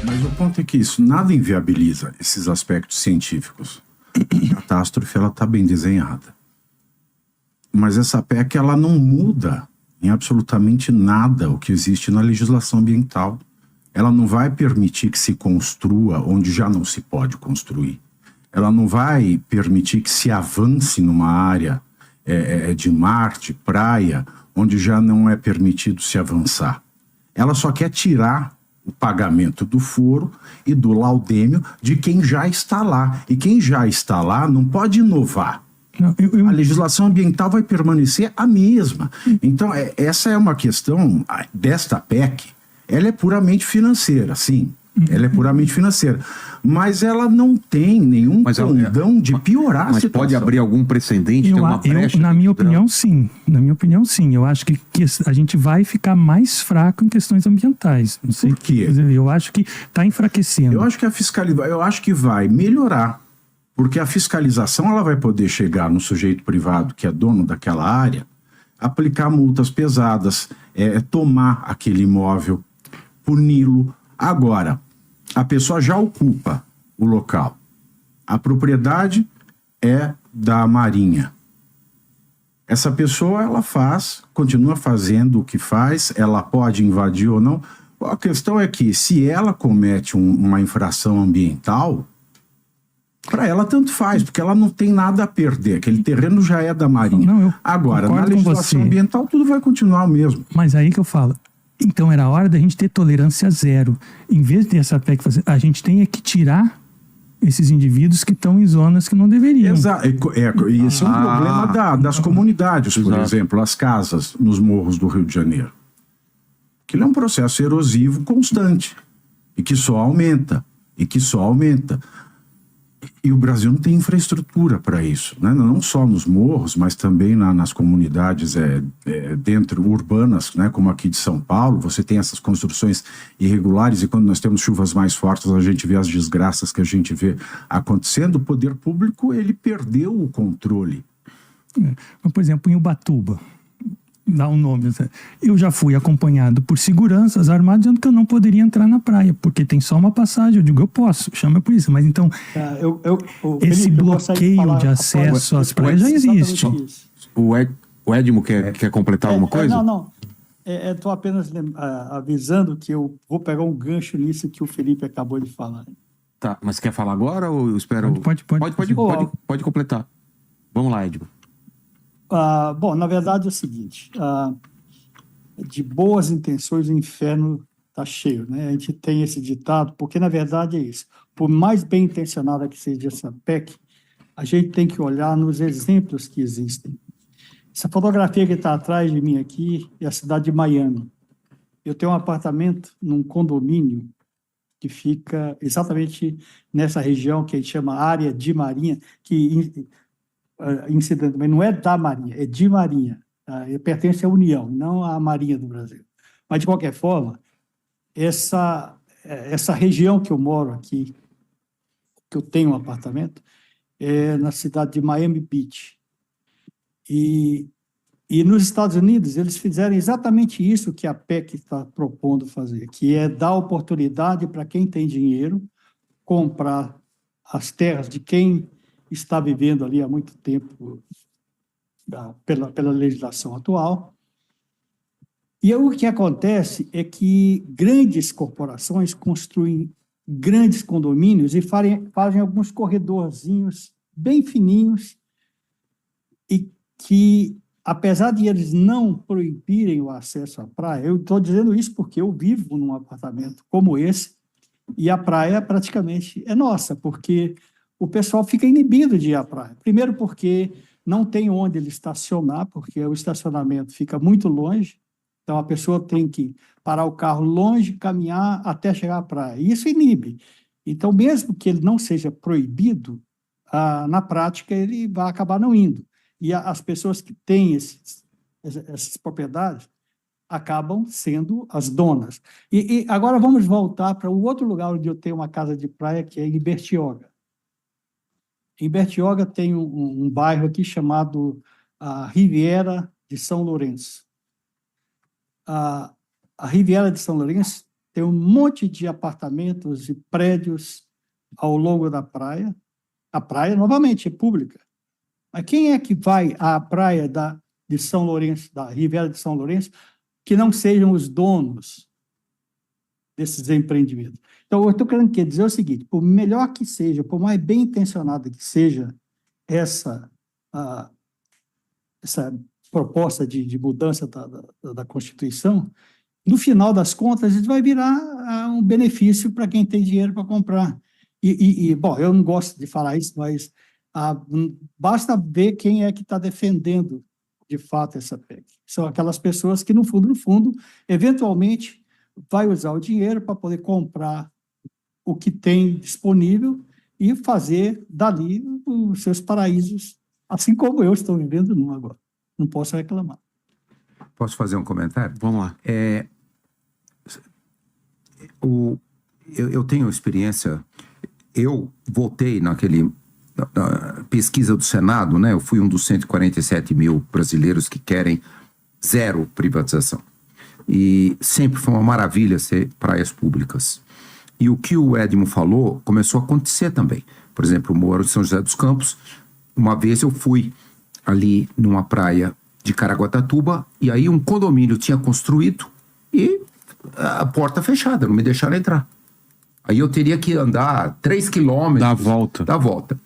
Mas o ponto é que isso nada inviabiliza esses aspectos científicos. A catástrofe, ela está bem desenhada. Mas essa PEC, ela não muda em absolutamente nada o que existe na legislação ambiental. Ela não vai permitir que se construa onde já não se pode construir. Ela não vai permitir que se avance numa área de mar, de praia, onde já não é permitido se avançar. Ela só quer tirar o pagamento do foro e do laudêmio de quem já está lá. E quem já está lá não pode inovar. Não, a legislação ambiental vai permanecer a mesma. Então, essa é uma questão desta PEC. Ela é puramente financeira, sim. Ela é puramente financeira. Mas ela não tem nenhum condão de piorar a situação. Mas pode abrir algum precedente? Na minha opinião, sim. Na minha opinião, sim. Eu acho que a gente vai ficar mais fraco em questões ambientais. Não sei. Por quê? Eu acho que está enfraquecendo. Eu acho que eu acho que vai melhorar. Porque a fiscalização ela vai poder chegar no sujeito privado que é dono daquela área, aplicar multas pesadas, tomar aquele imóvel, puni-lo. Agora, a pessoa já ocupa o local. A propriedade é da Marinha. Essa pessoa, ela continua fazendo o que faz, ela pode invadir ou não. A questão é que, se ela comete uma infração ambiental, para ela tanto faz, porque ela não tem nada a perder. Aquele terreno já é da Marinha. Agora, na legislação ambiental, tudo vai continuar o mesmo. Mas aí que eu falo, então era hora da gente ter tolerância zero. Em vez de essa PEC fazer, a gente tem que tirar esses indivíduos que estão em zonas que não deveriam. Exato. E esse é um problema das comunidades, por exemplo, as casas nos morros do Rio de Janeiro. Aquilo é um processo erosivo constante e que só aumenta. E o Brasil não tem infraestrutura para isso, né? Não só nos morros, mas também nas comunidades dentro urbanas, né? Como aqui de São Paulo, você tem essas construções irregulares e quando nós temos chuvas mais fortes a gente vê as desgraças que a gente vê acontecendo. O poder público, ele perdeu o controle. Por exemplo, em Ubatuba, dá um nome. Eu já fui acompanhado por seguranças armados dizendo que eu não poderia entrar na praia, porque tem só uma passagem. Eu digo, eu posso, chama a polícia. Mas então, esse bloqueio de acesso às praias já existe. O Edmo quer completar alguma coisa? Não. Estou apenas avisando que eu vou pegar um gancho nisso que o Felipe acabou de falar. Tá, mas quer falar agora ou eu espero? Pode completar. Vamos lá, Edmo. Bom, na verdade é o seguinte, de boas intenções o inferno está cheio, né? A gente tem esse ditado, porque na verdade é isso. Por mais bem intencionada que seja essa PEC, a gente tem que olhar nos exemplos que existem. Essa fotografia que está atrás de mim aqui é a cidade de Miami. Eu tenho um apartamento num condomínio que fica exatamente nessa região que a gente chama área de Marinha, que incidentalmente não é da Marinha, é de Marinha, tá? Pertence à União, não à Marinha do Brasil. Mas, de qualquer forma, essa região que eu moro aqui, que eu tenho um apartamento, é na cidade de Miami Beach. E nos Estados Unidos, eles fizeram exatamente isso que a PEC está propondo fazer, que é dar oportunidade para quem tem dinheiro comprar as terras de quem está vivendo ali há muito tempo pela legislação atual. E o que acontece é que grandes corporações construem grandes condomínios e fazem alguns corredorzinhos bem fininhos e que, apesar de eles não proibirem o acesso à praia, eu estou dizendo isso porque eu vivo num apartamento como esse e a praia praticamente é nossa, porque o pessoal fica inibido de ir à praia. Primeiro porque não tem onde ele estacionar, porque o estacionamento fica muito longe, então a pessoa tem que parar o carro longe, caminhar até chegar à praia. E isso inibe. Então, mesmo que ele não seja proibido, na prática ele vai acabar não indo. E as pessoas que têm essas propriedades acabam sendo as donas. E agora vamos voltar para o outro lugar onde eu tenho uma casa de praia, que é em Bertioga. Em Bertioga tem um bairro aqui chamado a Riviera de São Lourenço. A Riviera de São Lourenço tem um monte de apartamentos e prédios ao longo da praia. A praia, novamente, é pública. Mas quem é que vai à praia de São Lourenço, da Riviera de São Lourenço, que não sejam os donos desses empreendimentos? Então, eu estou querendo dizer o seguinte: por melhor que seja, por mais bem intencionada que seja essa proposta de mudança da Constituição, no final das contas, isso vai virar um benefício para quem tem dinheiro para comprar. Bom, eu não gosto de falar isso, mas basta ver quem é que está defendendo, de fato, essa PEC. São aquelas pessoas que, no fundo, eventualmente, vai usar o dinheiro para poder comprar o que tem disponível e fazer dali os seus paraísos, assim como eu estou vivendo num agora. Não posso reclamar. Posso fazer um comentário? Vamos lá. Eu tenho experiência. Eu votei na pesquisa do Senado, né? Eu fui um dos 147 mil brasileiros que querem zero privatização. E sempre foi uma maravilha ser praias públicas. E o que o Edmo falou começou a acontecer também. Por exemplo, eu moro em São José dos Campos. Uma vez eu fui ali numa praia de Caraguatatuba e aí um condomínio tinha construído e a porta fechada, não me deixaram entrar. Aí eu teria que andar 3 quilômetros. Da volta.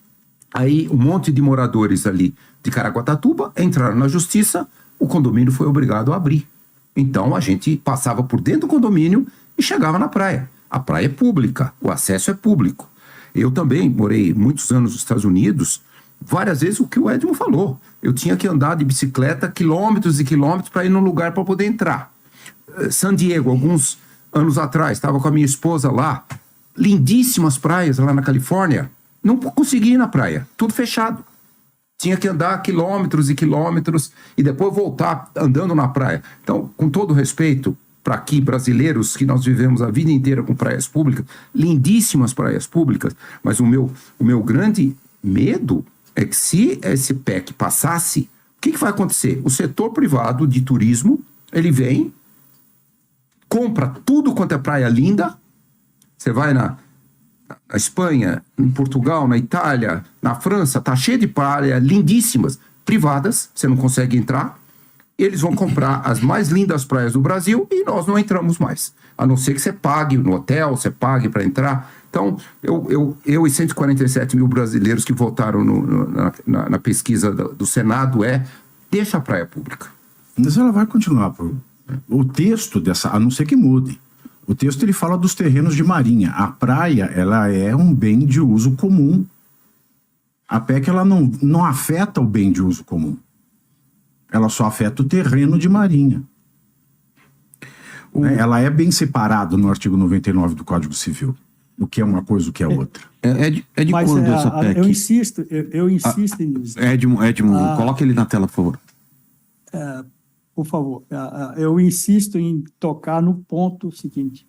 Aí um monte de moradores ali de Caraguatatuba entraram na justiça, o condomínio foi obrigado a abrir. Então a gente passava por dentro do condomínio e chegava na praia. A praia é pública, o acesso é público. Eu também morei muitos anos nos Estados Unidos, várias vezes o que o Edmo falou. Eu tinha que andar de bicicleta quilômetros e quilômetros para ir num lugar para poder entrar. San Diego, alguns anos atrás, estava com a minha esposa lá, lindíssimas praias lá na Califórnia, não consegui ir na praia, tudo fechado. Tinha que andar quilômetros e quilômetros e depois voltar andando na praia. Então, com todo respeito para aqui, brasileiros, que nós vivemos a vida inteira com praias públicas, lindíssimas praias públicas, mas o meu grande medo é que se esse PEC passasse, o que vai acontecer? O setor privado de turismo, ele vem, compra tudo quanto é praia linda. Você vai na Espanha, em Portugal, na Itália, na França, tá cheio de praias lindíssimas, privadas, você não consegue entrar. Eles vão comprar as mais lindas praias do Brasil e nós não entramos mais. A não ser que você pague no hotel, você pague para entrar. Então, eu e 147 mil brasileiros que votaram na pesquisa do Senado deixa a praia pública. Mas ela vai continuar. O texto a não ser que mude. O texto ele fala dos terrenos de marinha. A praia, ela é um bem de uso comum. A PEC, ela não afeta o bem de uso comum. Ela só afeta o terreno de marinha. Ela é bem separada no artigo 99 do Código Civil. O que é uma coisa, o que é outra. É de Mas, quando essa PEC? Eu insisto em dizer. Edmo, coloca ele na tela, por favor. Por favor, eu insisto em tocar no ponto seguinte.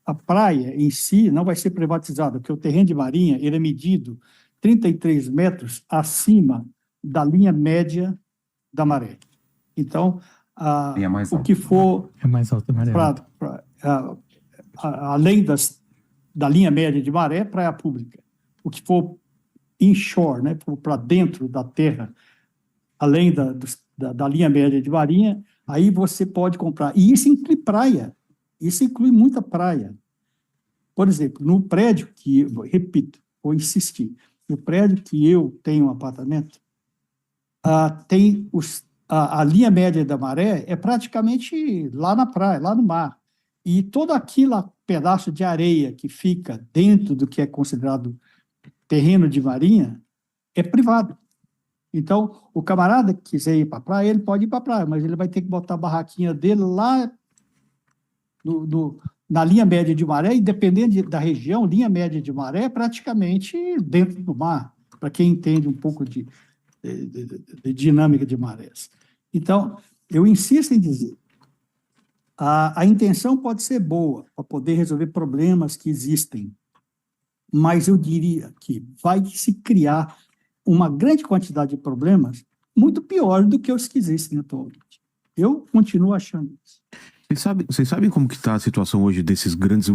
A praia em si não vai ser privatizada, porque o terreno de marinha ele é medido 33 metros acima da linha média da maré. Então, o que for é mais alta a maré. Além da linha média de maré, praia pública. O que for inshore, né, para dentro da terra, além da linha média de marinha, aí você pode comprar. E isso inclui praia. Isso inclui muita praia. Por exemplo, no prédio repito, vou insistir, no prédio que eu tenho um apartamento, tem a linha média da maré é praticamente lá na praia, lá no mar. E todo aquele pedaço de areia que fica dentro do que é considerado terreno de marinha é privado. Então, o camarada que quiser ir para a praia, ele pode ir para a praia, mas ele vai ter que botar a barraquinha dele lá na linha média de maré, e dependendo da região, linha média de maré é praticamente dentro do mar, para quem entende um pouco de dinâmica de marés. Então, eu insisto em dizer, a intenção pode ser boa, para poder resolver problemas que existem, mas eu diria que vai se criar uma grande quantidade de problemas muito pior do que os que existem atualmente. Eu continuo achando isso. Vocês sabem como que está a situação hoje desses grandes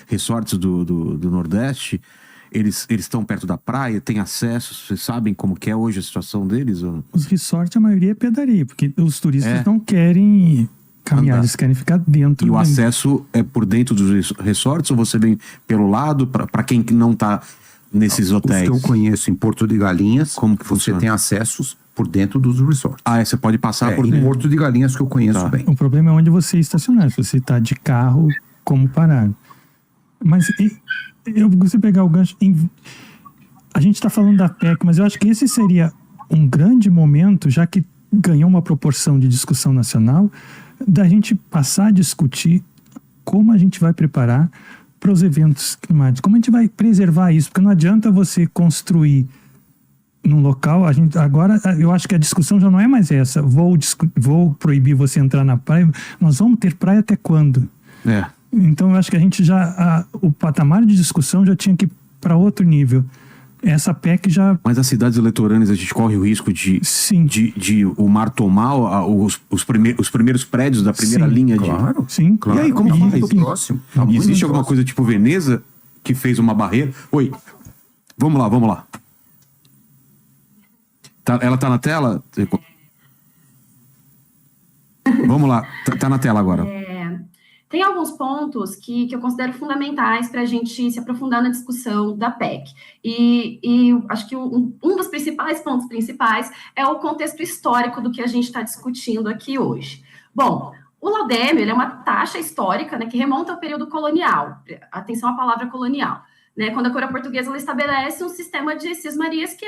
resorts do Nordeste? Eles estão perto da praia, têm acesso? Vocês sabem como que é hoje a situação deles? Ou... Os resorts, a maioria é pedaria, porque os turistas não querem caminhar, eles querem ficar dentro. E o acesso é por dentro dos resorts ou você vem pelo lado, para quem não está nesses hotéis? Os que eu conheço em Porto de Galinhas, como que você funciona? tem acessos por dentro dos resorts. Você pode passar por em dentro. Porto de Galinhas, que eu conheço bem. O problema é onde você estacionar. Se você está de carro, como parar. Mas eu gostaria de pegar o gancho. A gente está falando da PEC, mas eu acho que esse seria um grande momento, já que ganhou uma proporção de discussão nacional, da gente passar a discutir como a gente vai preparar para os eventos climáticos. Como a gente vai preservar isso? Porque não adianta você construir num local, agora eu acho que a discussão já não é mais essa. Vou proibir você entrar na praia. Nós vamos ter praia até quando? Então eu acho que a gente o patamar de discussão já tinha que ir para outro nível. Essa PEC já... Mas as cidades litorâneas, a gente corre o risco de o mar tomar os primeiros prédios da primeira linha de... Sim, claro. E aí, como que faz? Próximo. Existe alguma coisa tipo Veneza que fez uma barreira? Oi, vamos lá. Ela tá na tela? Vamos lá, tá na tela agora. Tem alguns pontos que eu considero fundamentais para a gente se aprofundar na discussão da PEC. E acho que um dos pontos principais é o contexto histórico do que a gente está discutindo aqui hoje. Bom, o laudêmio ele é uma taxa histórica, né, que remonta ao período colonial. Atenção à palavra colonial. Né, quando a coroa portuguesa ela estabelece um sistema de cismarias que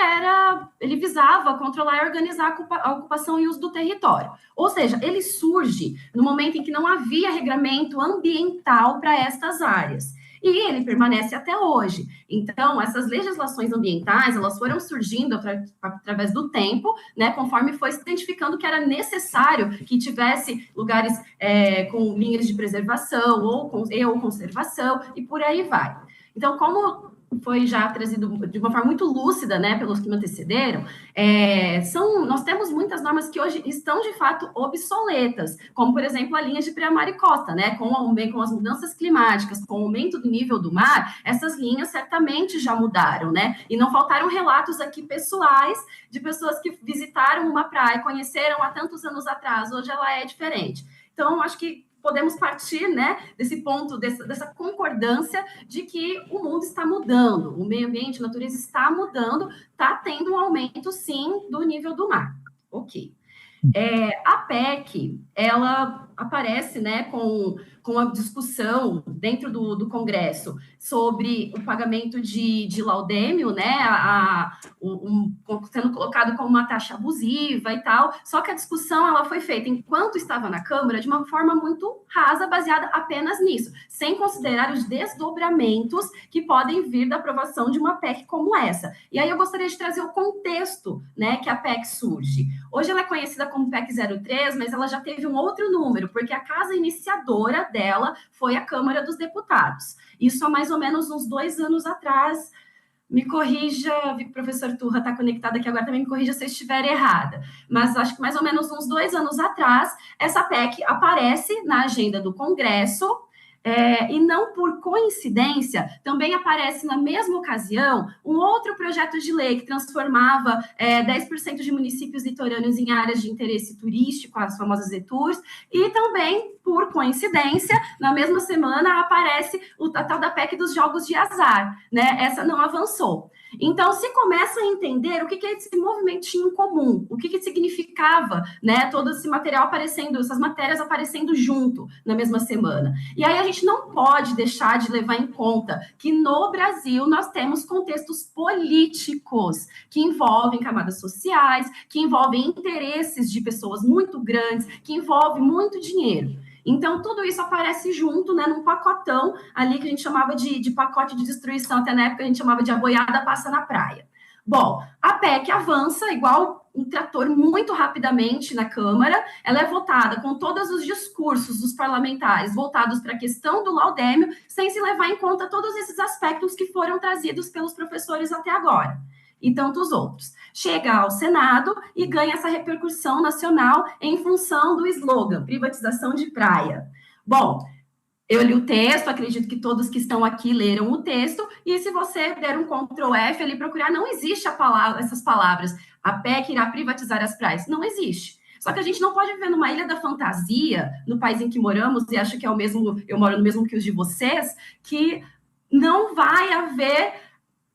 ele visava controlar e organizar a ocupação e uso do território. Ou seja, ele surge no momento em que não havia regramento ambiental para estas áreas. E ele permanece até hoje. Então, essas legislações ambientais, elas foram surgindo através do tempo, né, conforme foi se identificando que era necessário que tivesse lugares com linhas de preservação ou conservação, e por aí vai. Então, como foi já trazido de uma forma muito lúcida, né, pelos que me antecederam, nós temos muitas normas que hoje estão, de fato, obsoletas, como, por exemplo, a linha de pré-mar e costa, né, com as mudanças climáticas, com o aumento do nível do mar, essas linhas certamente já mudaram, né, e não faltaram relatos aqui pessoais de pessoas que visitaram uma praia, conheceram há tantos anos atrás, hoje ela é diferente. Então, acho que podemos partir, né, desse ponto, dessa concordância de que o mundo está mudando, o meio ambiente, a natureza está mudando, está tendo um aumento, sim, do nível do mar. Ok. A PEC, ela aparece, né, com a discussão dentro do Congresso sobre o pagamento de laudêmio, né, sendo colocado como uma taxa abusiva e tal, só que a discussão ela foi feita enquanto estava na Câmara de uma forma muito rasa, baseada apenas nisso, sem considerar os desdobramentos que podem vir da aprovação de uma PEC como essa. E aí eu gostaria de trazer o contexto, né, que a PEC surge. Hoje ela é conhecida como PEC 03, mas ela já teve um outro número, porque a casa iniciadora dela foi a Câmara dos Deputados. Isso há mais ou menos uns 2 anos atrás. Me corrija, vi que o professor Turra está conectado aqui agora, também me corrija se eu estiver errada. Mas acho que mais ou menos uns 2 anos atrás, essa PEC aparece na agenda do Congresso, e não por coincidência, também aparece na mesma ocasião um outro projeto de lei que transformava 10% de municípios litorâneos em áreas de interesse turístico, as famosas ETURs, e também, por coincidência, na mesma semana aparece a tal da PEC dos jogos de azar, né? Essa não avançou. Então, se começa a entender o que é esse movimentinho comum, o que significava, né, todo esse material aparecendo, essas matérias aparecendo junto na mesma semana. E aí a gente não pode deixar de levar em conta que no Brasil nós temos contextos políticos que envolvem camadas sociais, que envolvem interesses de pessoas muito grandes, que envolvem muito dinheiro. Então, tudo isso aparece junto, né, num pacotão ali que a gente chamava de pacote de destruição, até na época a gente chamava de a boiada passa na praia. Bom, a PEC avança igual um trator muito rapidamente na Câmara, ela é votada com todos os discursos dos parlamentares voltados para a questão do laudêmio, sem se levar em conta todos esses aspectos que foram trazidos pelos professores até agora. e tantos outros. Chega ao Senado e ganha essa repercussão nacional em função do slogan, privatização de praia. Bom, eu li o texto, acredito que todos que estão aqui leram o texto, e se você der um Ctrl F ali procurar, não existe essas palavras, a PEC irá privatizar as praias, não existe. Só que a gente não pode viver numa ilha da fantasia, no país em que moramos, e acho que é o mesmo, eu moro no mesmo que os de vocês, que não vai haver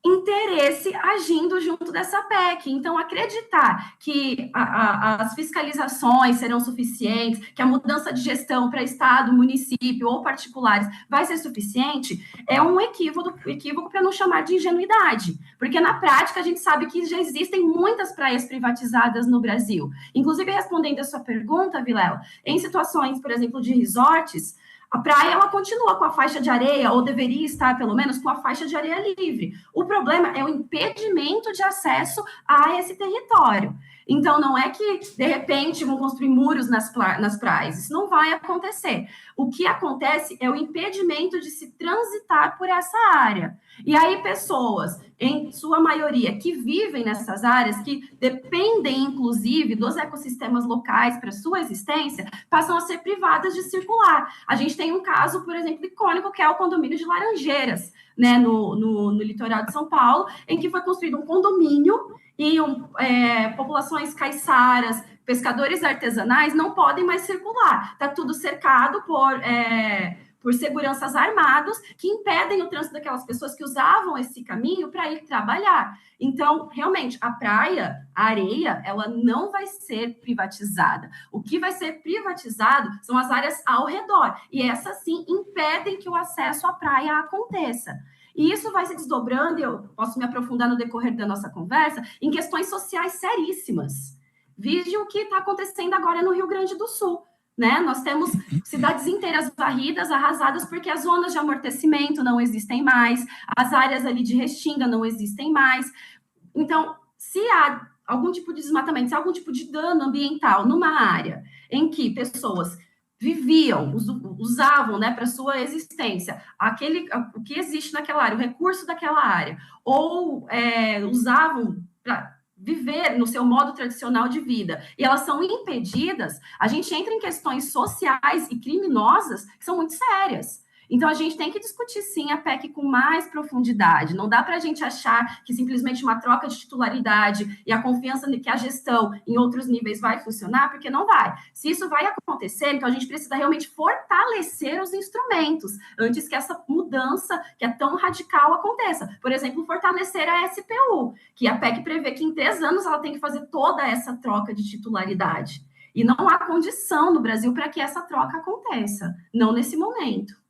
interesse agindo junto dessa PEC. Então, acreditar que as fiscalizações serão suficientes, que a mudança de gestão para Estado, município ou particulares vai ser suficiente, é um equívoco para não chamar de ingenuidade. Porque, na prática, a gente sabe que já existem muitas praias privatizadas no Brasil. Inclusive, respondendo a sua pergunta, Vilela, em situações, por exemplo, de resorts, a praia, ela continua com a faixa de areia, ou deveria estar, pelo menos, com a faixa de areia livre. O problema é o impedimento de acesso a esse território. Então, não é que, de repente, vão construir muros nas praias. Isso não vai acontecer. O que acontece é o impedimento de se transitar por essa área. E aí, pessoas, em sua maioria, que vivem nessas áreas, que dependem, inclusive, dos ecossistemas locais para sua existência, passam a ser privadas de circular. A gente tem um caso, por exemplo, icônico, que é o condomínio de Laranjeiras, né, no litoral de São Paulo, em que foi construído um condomínio e populações caiçaras, pescadores artesanais não podem mais circular. Está tudo cercado por seguranças armados que impedem o trânsito daquelas pessoas que usavam esse caminho para ir trabalhar. Então, realmente, a praia, a areia, ela não vai ser privatizada. O que vai ser privatizado são as áreas ao redor. E essas, sim, impedem que o acesso à praia aconteça. E isso vai se desdobrando, e eu posso me aprofundar no decorrer da nossa conversa, em questões sociais seríssimas. Vide o que está acontecendo agora no Rio Grande do Sul. Né? Nós temos cidades inteiras varridas, arrasadas, porque as zonas de amortecimento não existem mais, as áreas ali de restinga não existem mais. Então, se há algum tipo de desmatamento, se há algum tipo de dano ambiental numa área em que pessoas viviam, usavam, né, para sua existência, o que existe naquela área, o recurso daquela área, ou usavam para viver no seu modo tradicional de vida, e elas são impedidas, a gente entra em questões sociais e criminosas que são muito sérias. Então, a gente tem que discutir, sim, a PEC com mais profundidade. Não dá para a gente achar que simplesmente uma troca de titularidade e a confiança de que a gestão em outros níveis vai funcionar, porque não vai. Se isso vai acontecer, então a gente precisa realmente fortalecer os instrumentos antes que essa mudança, que é tão radical, aconteça. Por exemplo, fortalecer a SPU, que a PEC prevê que em 3 anos ela tem que fazer toda essa troca de titularidade. E não há condição no Brasil para que essa troca aconteça, não nesse momento.